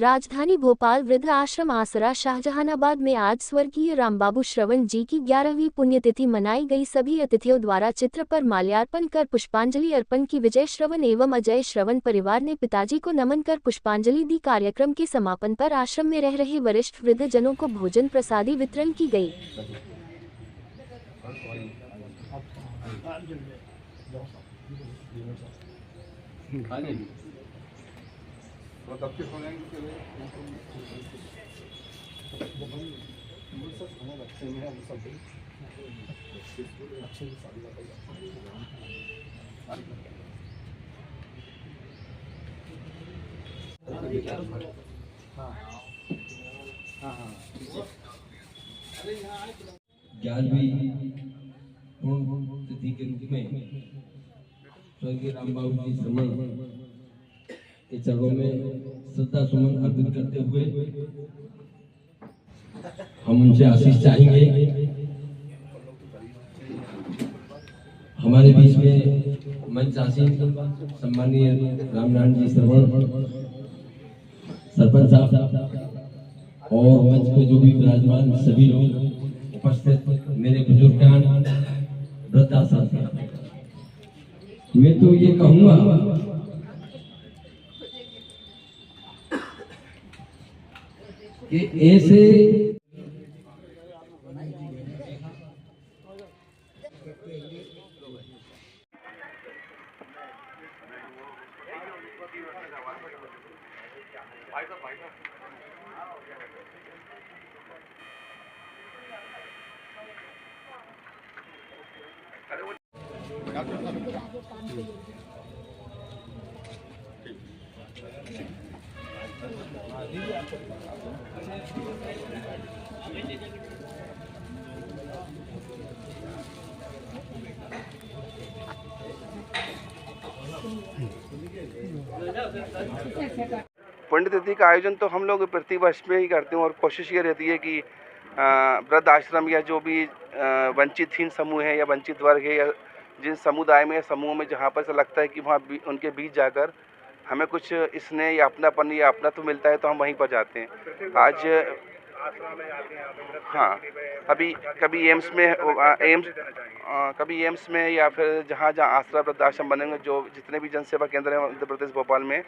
राजधानी भोपाल वृद्ध आश्रम आसरा शाहजहानाबाद में आज स्वर्गीय रामबाबू श्रवण जी की 11वीं पुण्यतिथि मनाई गई। सभी अतिथियों द्वारा चित्र पर माल्यार्पण कर पुष्पांजलि अर्पण की। विजय श्रवण एवं अजय श्रवण परिवार ने पिताजी को नमन कर पुष्पांजलि दी। कार्यक्रम के समापन पर आश्रम में रह रहे वरिष्ठ वृद्धजनों को भोजन प्रसादी वितरण की गई। ग्यारहवीं पुण्यतिथि के रूप में स्वर्गीय रामबाबू जी श्रवण के चरणों में श्रद्धा सुमन अर्पित करते हुए हम उनसे आशीष चाहेंगे। हमारे बीच में मंच आसीन सम्मानीय रामनारायण जी श्रवण सरपंच साहब और मंच पे जो भी विराजमान सभी लोग उपस्थित, मेरे बुजुर्गान वृद्धाश्रम, मैं तो ये कहूँगा कि ऐसे पुण्यतिथि का आयोजन तो हम लोग प्रति वर्ष में ही करते हैं और कोशिश ये रहती है कि वृद्ध आश्रम या जो भी वंचितहीन समूह है या वंचित वर्ग है या जिन समुदाय में या समूह में जहाँ पर से लगता है कि वहाँ उनके बीच जाकर हमें कुछ स्नेह या अपनापन या अपना तो मिलता है तो हम वहीं पर जाते हैं। आज हाँ, कभी एम्स में या फिर जहाँ आसरा वृद्धाश्रम बनेंगे, जो जितने भी जनसेवा केंद्र हैं मध्य प्रदेश भोपाल में,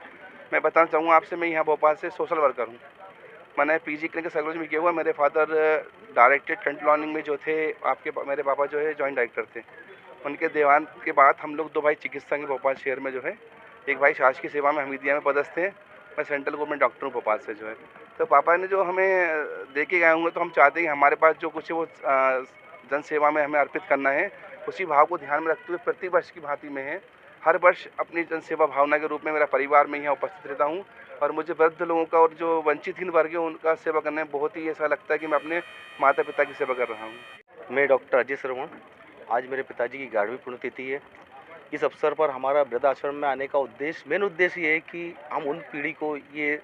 मैं बताना चाहूँगा आपसे, मैं यहाँ भोपाल से सोशल वर्कर हूँ। मैंने पीजी क्लिनिकल साइकोलॉजी में किया हुआ। मेरे फादर डायरेक्टेड कैंट लॉर्निंग में जो थे, मेरे पापा जो है जॉइंट डायरेक्टर थे। उनके देवान के बाद हम लोग 2 भाई चिकित्सक हैं भोपाल शहर में जो है, एक भाई शासकीय सेवा में हमीदिया में पदस्थ थे। मैं सेंट्रल गवर्नमेंट डॉक्टर हूँ भोपाल से जो है। तो पापा ने जो हमें दे के गए होंगे, तो हम चाहते हैं कि हमारे पास जो कुछ है वो जन सेवा में हमें अर्पित करना है। उसी भाव को ध्यान में रखते हुए प्रति वर्ष की भांति में है, हर वर्ष अपनी जन सेवा भावना के रूप में मेरा परिवार में यहाँ उपस्थित रहता हूँ। और मुझे वृद्ध लोगों का और जो वंचितहीन वर्ग है उनका सेवा करने में बहुत ही ऐसा लगता है कि मैं अपने माता पिता की सेवा कर रहा हूँ। मैं डॉक्टर अजय श्रवण, आज मेरे पिताजी की 11वीं पुण्यतिथि है। इस अवसर पर हमारा वृद्धाश्रम में आने का मेन उद्देश्य ये है कि हम उन पीढ़ी को ये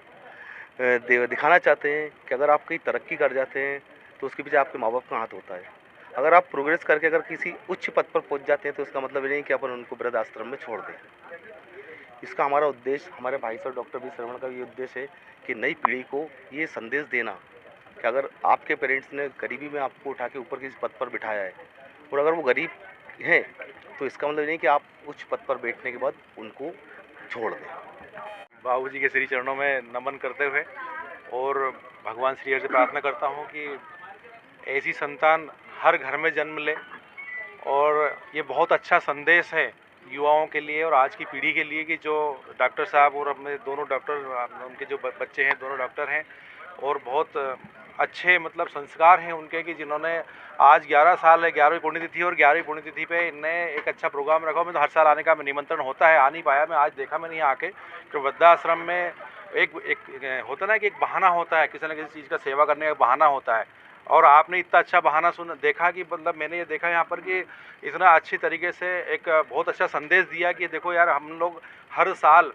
दिखाना चाहते हैं कि अगर आप कहीं तरक्की कर जाते हैं तो उसके पीछे आपके माँ बाप का हाथ होता है। अगर आप प्रोग्रेस करके अगर किसी उच्च पद पर पहुंच जाते हैं तो इसका मतलब ये नहीं कि अपन उनको वृद्धाश्रम में छोड़ दें। इसका हमारा उद्देश्य, हमारे भाई साहब डॉक्टर बी श्रवण का ये उद्देश्य है कि नई पीढ़ी को ये संदेश देना कि अगर आपके पेरेंट्स ने गरीबी में आपको उठा के ऊपर किसी पद पर बिठाया है और अगर वो गरीब हैं तो इसका मतलब नहीं कि आप उच्च पद पर बैठने के बाद उनको छोड़ दें। बाबूजी के श्री चरणों में नमन करते हुए और भगवान श्री हरि से प्रार्थना करता हूँ कि ऐसी संतान हर घर में जन्म ले। और ये बहुत अच्छा संदेश है युवाओं के लिए और आज की पीढ़ी के लिए कि जो डॉक्टर साहब और अपने दोनों डॉक्टर, उनके जो बच्चे हैं दोनों डॉक्टर हैं और बहुत अच्छे मतलब संस्कार हैं उनके, कि जिन्होंने आज 11 साल है 11वीं पुण्यतिथि और 11वीं पुण्यतिथि पे इनने एक अच्छा प्रोग्राम रखा। मैं तो हर साल आने का निमंत्रण होता है, आ नहीं पाया मैं। आज देखा मैंने यहाँ आके कि वृद्धाश्रम में एक होता ना कि एक बहाना होता है, किसी न किसी चीज़ का सेवा करने का बहाना होता है। और आपने इतना अच्छा बहाना देखा कि मतलब मैंने ये देखा यहाँ पर कि इतना अच्छी तरीके से एक बहुत अच्छा संदेश दिया कि देखो यार, हम लोग हर साल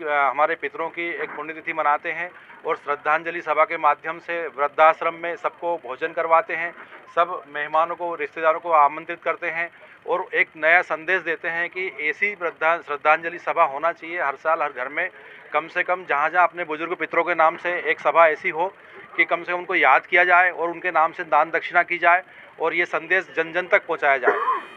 हमारे पितरों की एक पुण्यतिथि मनाते हैं और श्रद्धांजलि सभा के माध्यम से वृद्धाश्रम में सबको भोजन करवाते हैं, सब मेहमानों को, रिश्तेदारों को आमंत्रित करते हैं और एक नया संदेश देते हैं कि ऐसी श्रद्धांजलि सभा होना चाहिए हर साल हर घर में। कम से कम जहाँ जहाँ अपने बुजुर्ग पितरों के नाम से एक सभा ऐसी हो कि कम से कम उनको याद किया जाए और उनके नाम से दान दक्षिणा की जाए और ये संदेश जन जन तक पहुँचाया जाए।